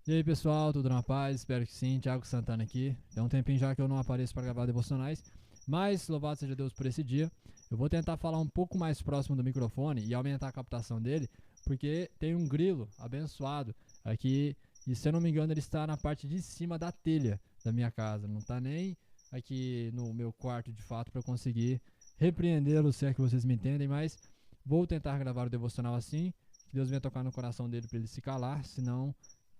E aí pessoal, tudo na paz? Espero que sim. Thiago Santana aqui. Tem um tempinho já que eu não apareço para gravar devocionais, mas louvado seja Deus por esse dia. Eu vou tentar falar um pouco mais próximo do microfone e aumentar a captação dele, porque tem um grilo abençoado aqui e, se eu não me engano, ele está na parte de cima da telha da minha casa. Não está nem aqui no meu quarto de fato para conseguir repreendê-lo, se é que vocês me entendem, mas vou tentar gravar o devocional assim. Que Deus venha tocar no coração dele para ele se calar, senão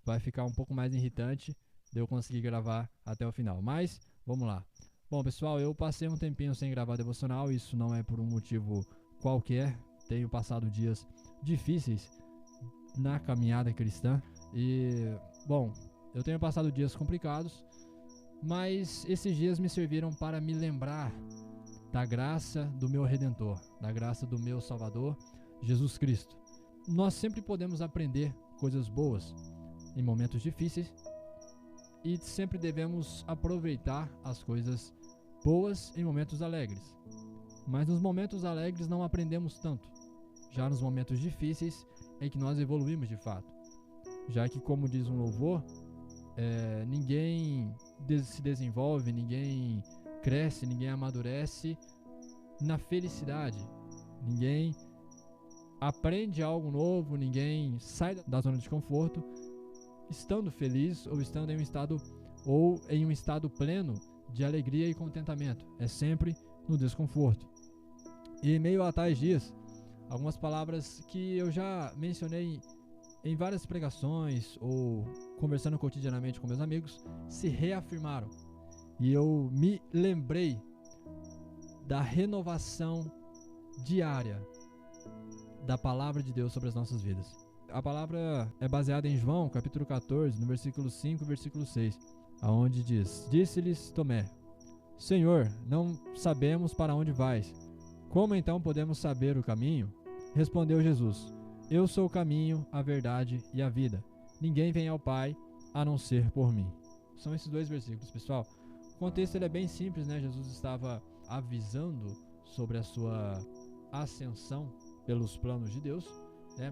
vai ficar um pouco mais irritante de eu conseguir gravar até o final. Mas, vamos lá. Bom, pessoal, eu passei um tempinho sem gravar devocional, isso não é por um motivo qualquer. Tenho passado dias difíceis na caminhada cristã e, bom, eu tenho passado dias complicados, mas esses dias me serviram para me lembrar da graça do meu Redentor, da graça do meu Salvador, Jesus Cristo. Nós sempre podemos aprender coisas boas em momentos difíceis e sempre devemos aproveitar as coisas boas em momentos alegres. Mas nos momentos alegres não aprendemos tanto. Já nos momentos difíceis é que nós evoluímos de fato. Já que, como diz um louvor, ninguém se desenvolve, ninguém cresce, ninguém amadurece na felicidade. Ninguém aprende algo novo, ninguém sai da zona de conforto estando feliz ou estando em um estado pleno de alegria e contentamento. É sempre no desconforto. E em meio a tais dias, algumas palavras que eu já mencionei em várias pregações ou conversando cotidianamente com meus amigos se reafirmaram. E eu me lembrei da renovação diária da palavra de Deus sobre as nossas vidas. A palavra é baseada em João, capítulo 14, no versículo 5 e versículo 6, aonde diz: Disse-lhes Tomé: Senhor, não sabemos para onde vais. Como então podemos saber o caminho? Respondeu Jesus: Eu sou o caminho, a verdade e a vida. Ninguém vem ao Pai a não ser por mim. São esses dois versículos, pessoal. O contexto ele é bem simples, né? Jesus estava avisando sobre a sua ascensão pelos planos de Deus,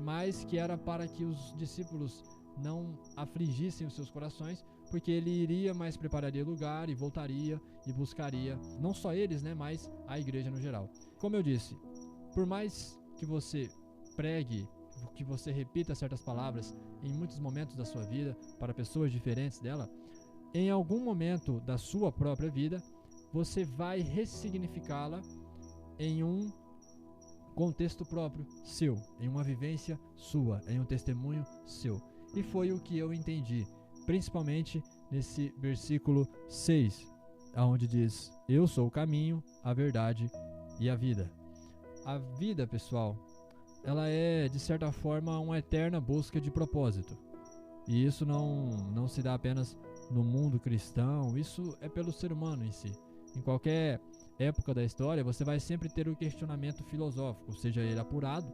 mas que era para que os discípulos não afligissem os seus corações, porque ele iria, mas prepararia lugar e voltaria e buscaria, não só eles, mas a igreja no geral. Como eu disse, por mais que você pregue, que você repita certas palavras em muitos momentos da sua vida, para pessoas diferentes dela, em algum momento da sua própria vida, você vai ressignificá-la em um contexto próprio seu, em uma vivência sua, em um testemunho seu. E foi o que eu entendi, principalmente nesse versículo 6, onde diz: Eu sou o caminho, a verdade e a vida. A vida, pessoal, ela é, de certa forma, uma eterna busca de propósito. E isso não se dá apenas no mundo cristão, isso é pelo ser humano em si. Em qualquer época da história, você vai sempre ter o questionamento filosófico, seja ele apurado,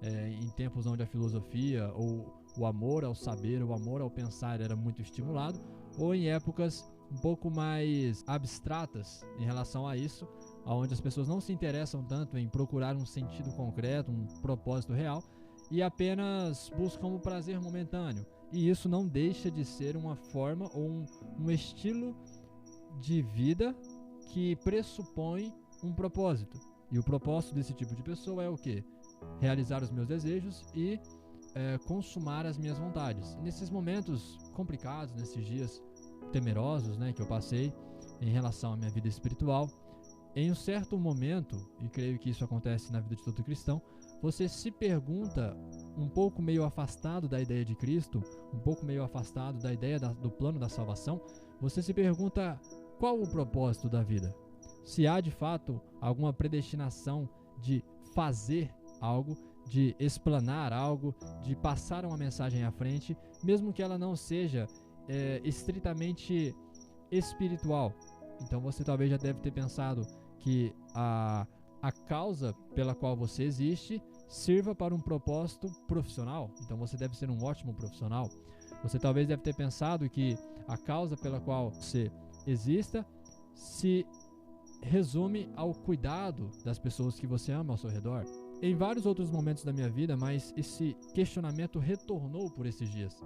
em tempos onde a filosofia ou o amor ao saber, o amor ao pensar era muito estimulado, ou em épocas um pouco mais abstratas em relação a isso, onde as pessoas não se interessam tanto em procurar um sentido concreto, um propósito real, e apenas buscam o prazer momentâneo. E isso não deixa de ser uma forma ou um estilo de vida que pressupõe um propósito. E o propósito desse tipo de pessoa é o quê? Realizar os meus desejos e consumar as minhas vontades. Nesses momentos complicados, nesses dias temerosos, que eu passei em relação à minha vida espiritual, em um certo momento, e creio que isso acontece na vida de todo cristão, você se pergunta, um pouco meio afastado da ideia de Cristo, um pouco meio afastado da ideia do plano da salvação, você se pergunta: qual o propósito da vida? Se há de fato alguma predestinação de fazer algo, de explanar algo, de passar uma mensagem à frente, mesmo que ela não seja estritamente espiritual. Então você talvez já deve ter pensado que a causa pela qual você existe sirva para um propósito profissional. Então você deve ser um ótimo profissional. Você talvez deve ter pensado que a causa pela qual você exista se resume ao cuidado das pessoas que você ama ao seu redor. Em vários outros momentos da minha vida, mas esse questionamento retornou por esses dias.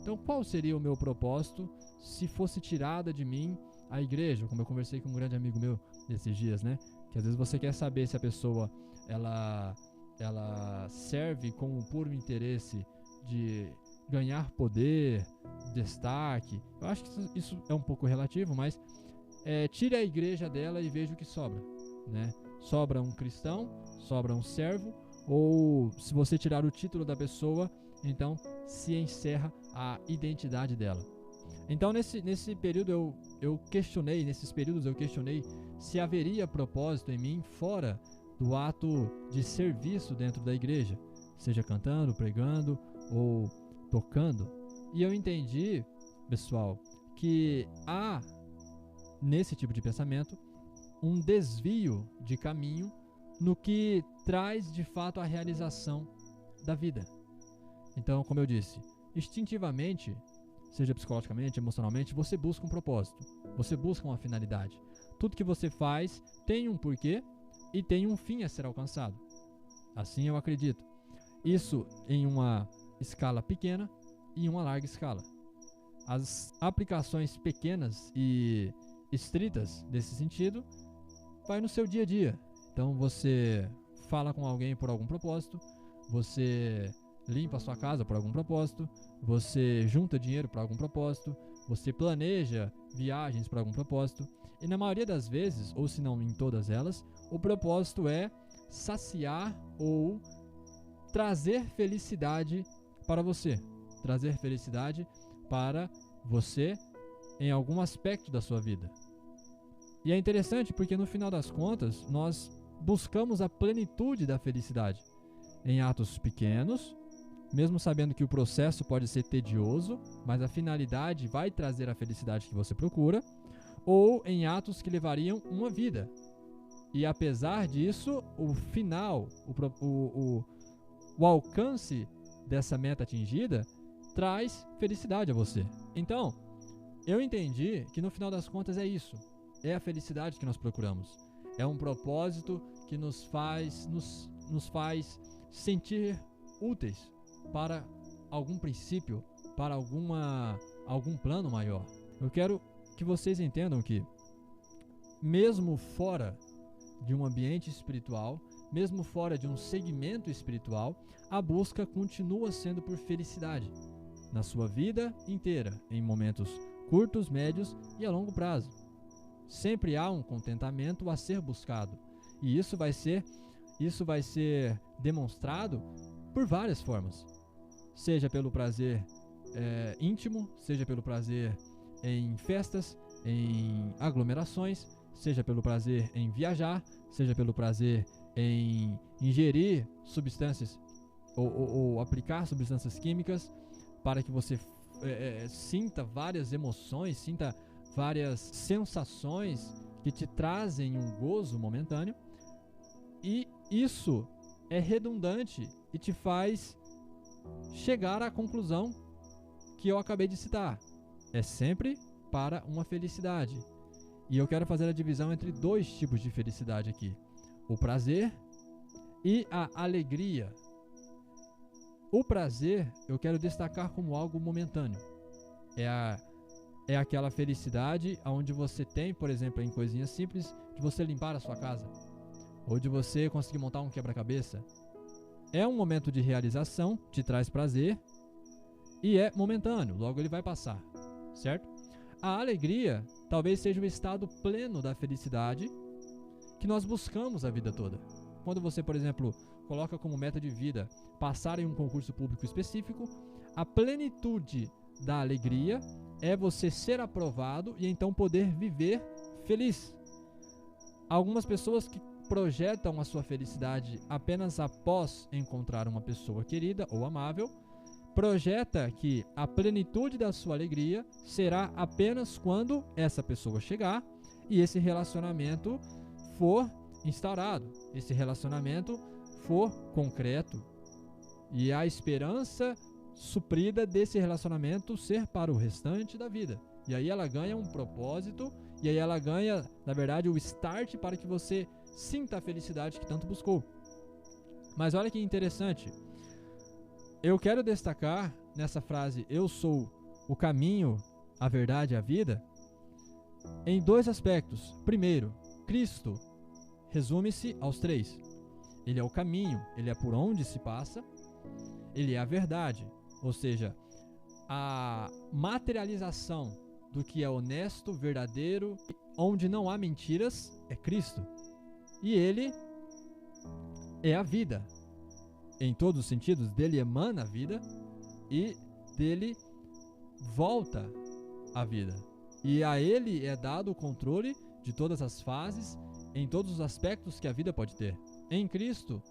Então, qual seria o meu propósito se fosse tirada de mim a igreja? Como eu conversei com um grande amigo meu esses dias, né? Que às vezes você quer saber se a pessoa ela serve com o puro interesse de ganhar poder, destaque. Eu acho que isso é um pouco relativo, mas tire a igreja dela e veja o que sobra, né? Sobra um cristão, sobra um servo, ou se você tirar o título da pessoa, então se encerra a identidade dela. Então nesse período nesses períodos eu questionei se haveria propósito em mim fora do ato de serviço dentro da igreja, seja cantando, pregando ou tocando. E eu entendi, pessoal, que há nesse tipo de pensamento um desvio de caminho no que traz de fato a realização da vida. Então, como eu disse, instintivamente, seja psicologicamente, emocionalmente, você busca um propósito, você busca uma finalidade. Tudo que você faz tem um porquê e tem um fim a ser alcançado. Assim eu acredito. Isso em uma escala pequena e em uma larga escala. As aplicações pequenas e estritas desse sentido vai no seu dia a dia. Então você fala com alguém por algum propósito, você limpa a sua casa por algum propósito, você junta dinheiro para algum propósito, você planeja viagens para algum propósito, e na maioria das vezes, ou se não em todas elas, o propósito é saciar ou trazer felicidade para você, trazer felicidade para você em algum aspecto da sua vida. E é interessante porque no final das contas, nós buscamos a plenitude da felicidade em atos pequenos, mesmo sabendo que o processo pode ser tedioso, mas a finalidade vai trazer a felicidade que você procura, ou em atos que levariam uma vida. E apesar disso, o final, o alcance dessa meta atingida traz felicidade a você. Então, eu entendi que no final das contas é isso. É a felicidade que nós procuramos. É um propósito que nos faz sentir úteis para algum princípio, para algum plano maior. Eu quero que vocês entendam que, mesmo fora de um ambiente espiritual, mesmo fora de um segmento espiritual, a busca continua sendo por felicidade na sua vida inteira, em momentos curtos, médios e a longo prazo. Sempre há um contentamento a ser buscado, e isso vai ser demonstrado por várias formas, seja pelo prazer íntimo, seja pelo prazer em festas, em aglomerações, seja pelo prazer em viajar, seja pelo prazer em ingerir substâncias ou aplicar substâncias químicas para que você sinta várias emoções, sinta várias sensações que te trazem um gozo momentâneo, e isso é redundante e te faz chegar à conclusão que eu acabei de citar. É sempre para uma felicidade. E eu quero fazer a divisão entre dois tipos de felicidade aqui: o prazer e a alegria. O prazer eu quero destacar como algo momentâneo. É aquela felicidade onde você tem, por exemplo, em coisinhas simples, de você limpar a sua casa, ou de você conseguir montar um quebra-cabeça. É um momento de realização, te traz prazer e é momentâneo, logo ele vai passar, certo? A alegria talvez seja o estado pleno da felicidade que nós buscamos a vida toda. Quando você, por exemplo, coloca como meta de vida passar em um concurso público específico, a plenitude da alegria é você ser aprovado e então poder viver feliz. Algumas pessoas que projetam a sua felicidade apenas após encontrar uma pessoa querida ou amável, projeta que a plenitude da sua alegria será apenas quando essa pessoa chegar e esse relacionamento for instaurado, esse relacionamento for concreto e a esperança suprida desse relacionamento ser para o restante da vida. E aí ela ganha um propósito, e aí ela ganha, na verdade, o start para que você sinta a felicidade que tanto buscou. Mas olha que interessante, eu quero destacar nessa frase, eu sou o caminho, a verdade e a vida, em 2 aspectos. Primeiro, Cristo resume-se aos 3. Ele é o caminho, ele é por onde se passa, ele é a verdade, ou seja, a materialização do que é honesto, verdadeiro, onde não há mentiras, é Cristo. E ele é a vida. Em todos os sentidos, dele emana a vida e dele volta a vida. E a ele é dado o controle de todas as fases, em todos os aspectos que a vida pode ter. Em Cristo,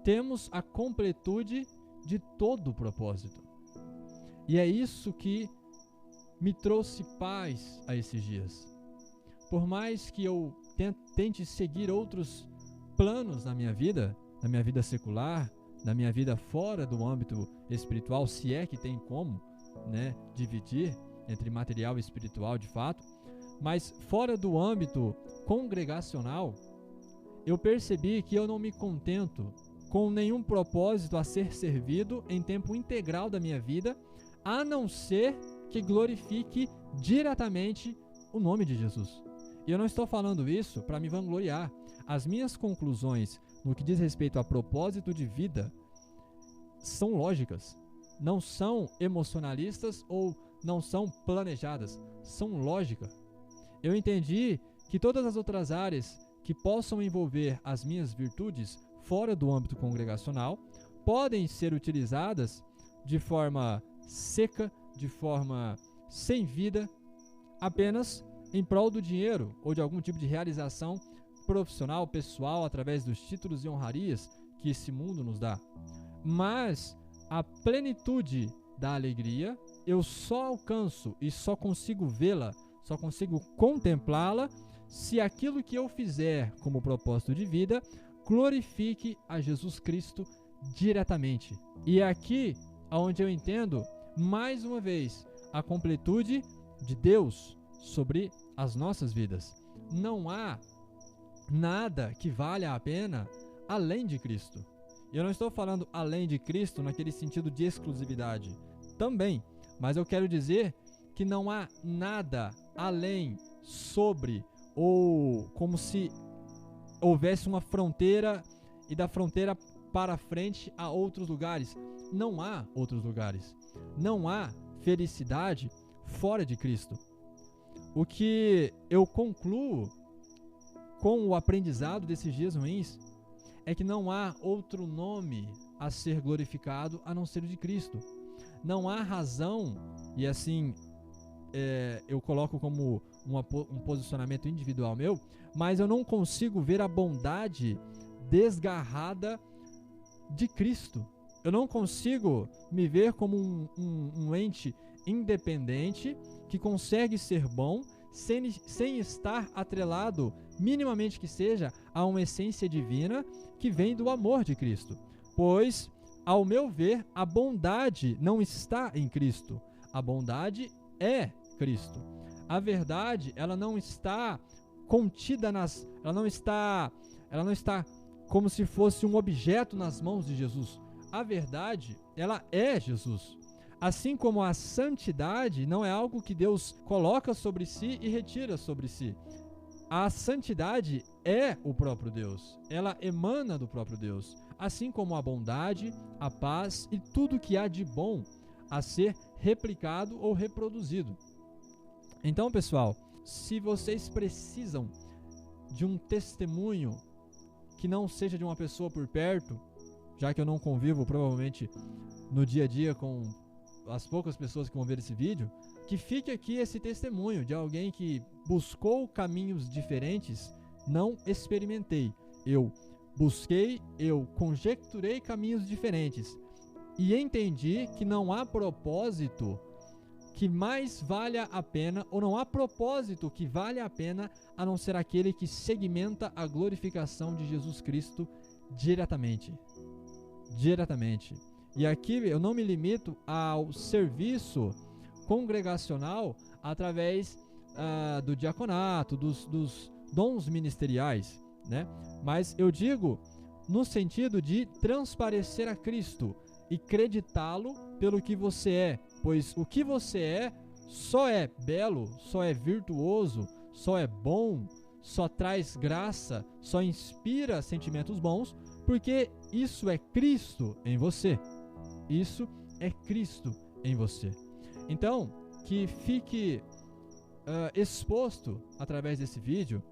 temos a completude de todo o propósito. E é isso que me trouxe paz a esses dias. Por mais que eu tente seguir outros planos na minha vida secular, na minha vida fora do âmbito espiritual, se é que tem como, né, dividir entre material e espiritual de fato, mas fora do âmbito congregacional, eu percebi que eu não me contento com nenhum propósito a ser servido em tempo integral da minha vida, a não ser que glorifique diretamente o nome de Jesus. E eu não estou falando isso para me vangloriar. As minhas conclusões no que diz respeito a propósito de vida são lógicas, não são emocionalistas ou não são planejadas, são lógicas. Eu entendi que todas as outras áreas que possam envolver as minhas virtudes fora do âmbito congregacional podem ser utilizadas de forma seca, de forma sem vida, apenas em prol do dinheiro ou de algum tipo de realização profissional, pessoal, através dos títulos e honrarias que esse mundo nos dá. Mas a plenitude da alegria eu só alcanço e só consigo vê-la, só consigo contemplá-la se aquilo que eu fizer como propósito de vida glorifique a Jesus Cristo diretamente. E é aqui onde eu entendo, mais uma vez, a completude de Deus sobre as nossas vidas. Não há nada que valha a pena além de Cristo. Eu não estou falando além de Cristo naquele sentido de exclusividade, também, mas eu quero dizer que não há nada além, sobre, ou como se houvesse uma fronteira e da fronteira para frente a outros lugares. Não há outros lugares. Não há felicidade fora de Cristo. O que eu concluo com o aprendizado desses dias ruins é que não há outro nome a ser glorificado a não ser o de Cristo. Não há razão, e assim eu coloco como um posicionamento individual meu, mas eu não consigo ver a bondade desgarrada de Cristo. Eu não consigo me ver como um ente independente que consegue ser bom sem estar atrelado, minimamente que seja, a uma essência divina que vem do amor de Cristo. Pois, ao meu ver, a bondade não está em Cristo. A bondade é Cristo. A verdade, ela não está contida ela não está como se fosse um objeto nas mãos de Jesus. A verdade, ela é Jesus. Assim como a santidade não é algo que Deus coloca sobre si e retira sobre si. A santidade é o próprio Deus. Ela emana do próprio Deus. Assim como a bondade, a paz e tudo que há de bom a ser replicado ou reproduzido. Então, pessoal, se vocês precisam de um testemunho que não seja de uma pessoa por perto, já que eu não convivo provavelmente no dia a dia com as poucas pessoas que vão ver esse vídeo, que fique aqui esse testemunho de alguém que buscou caminhos diferentes, não experimentei. Eu busquei, eu conjecturei caminhos diferentes e entendi que não há propósito que mais valha a pena, ou não há propósito que valha a pena, a não ser aquele que segmenta a glorificação de Jesus Cristo diretamente. Diretamente. E aqui eu não me limito ao serviço congregacional através do diaconato, dos dons ministeriais, né? Mas eu digo no sentido de transparecer a Cristo e creditá-lo pelo que você é, pois o que você só é belo, só é virtuoso, só é bom, só traz graça, só inspira sentimentos bons, porque isso é Cristo em você. Isso é Cristo em você. Então, que fique exposto através desse vídeo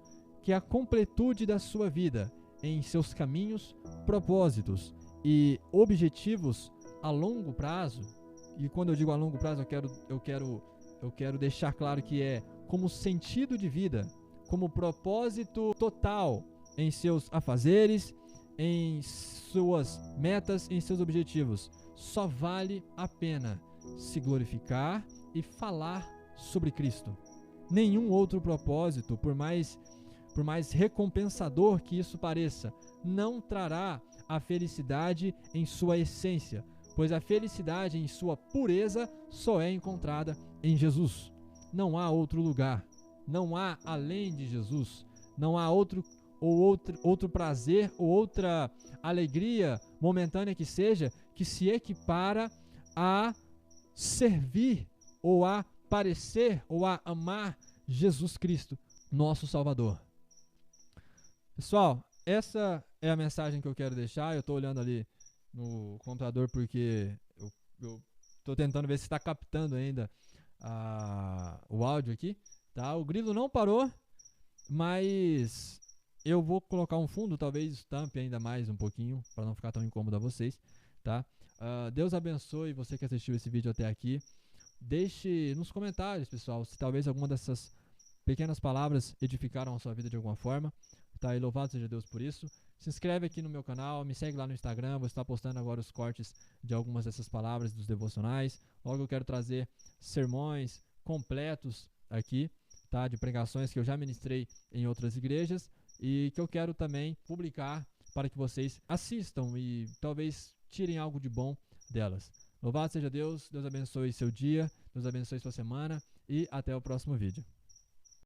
que a completude da sua vida em seus caminhos, propósitos e objetivos a longo prazo, e quando eu digo a longo prazo eu quero deixar claro que é como sentido de vida, como propósito total em seus afazeres, em suas metas, em seus objetivos, só vale a pena se glorificar e falar sobre Cristo. Nenhum outro propósito, por mais recompensador que isso pareça, não trará a felicidade em sua essência, pois a felicidade em sua pureza só é encontrada em Jesus. Não há outro lugar, não há além de Jesus, não há outro prazer ou outra alegria momentânea que seja, que se equipara a servir ou a parecer ou a amar Jesus Cristo, nosso Salvador. Pessoal, essa é a mensagem que eu quero deixar. Eu estou olhando ali no computador porque eu estou tentando ver se está captando ainda o áudio aqui. Tá? O grilo não parou, mas eu vou colocar um fundo, talvez tampe ainda mais um pouquinho, para não ficar tão incômodo a vocês. Tá? Deus abençoe você que assistiu esse vídeo até aqui. Deixe nos comentários, pessoal, se talvez alguma dessas pequenas palavras edificaram a sua vida de alguma forma. Tá? E louvado seja Deus por isso. Se inscreve aqui no meu canal, me segue lá no Instagram, vou estar postando agora os cortes de algumas dessas palavras dos devocionais. Logo eu quero trazer sermões completos aqui, tá? De pregações que eu já ministrei em outras igrejas e que eu quero também publicar para que vocês assistam e talvez tirem algo de bom delas. Louvado seja Deus, Deus abençoe seu dia, Deus abençoe sua semana e até o próximo vídeo.